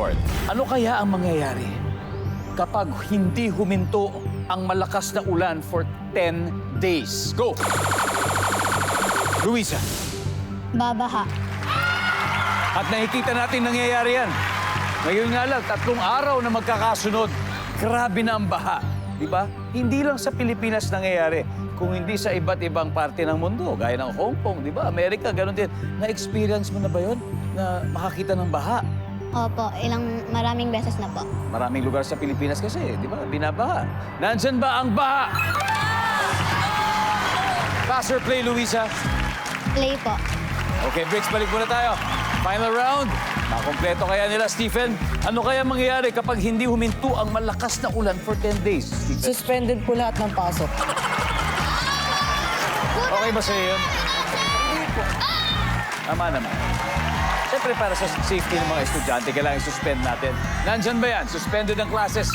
North. Ano kaya ang mangyayari kapag hindi huminto ang malakas na ulan for 10 days? Go! Luisa. Babaha. At nakikita natin nangyayari yan. Ngayon nga lang, 3 araw na magkakasunod. Grabe na ang baha. Di ba? Hindi lang sa Pilipinas nangyayari, kung hindi sa iba't ibang parte ng mundo, gaya ng Hong Kong, di ba? Amerika, ganun din. Na-experience mo na ba yun? Na makakita ng baha? Opo, maraming beses na po. Maraming lugar sa Pilipinas kasi, di ba? Binabaha. Nandyan ba ang baha? Pass or play, Luisa? Play po. Okay, Bricks, balik muna tayo. Final round. Makompleto kaya nila, Stephen. Ano kaya mangyayari kapag hindi huminto ang malakas na ulan for 10 days, Stephen? Suspended po lahat ng pasok. Okay ba sa'yo yun? Tama naman. Siyempre, para sa safety ng mga estudyante, kailangan i-suspend natin. Nandyan ba yan? Suspended ang classes.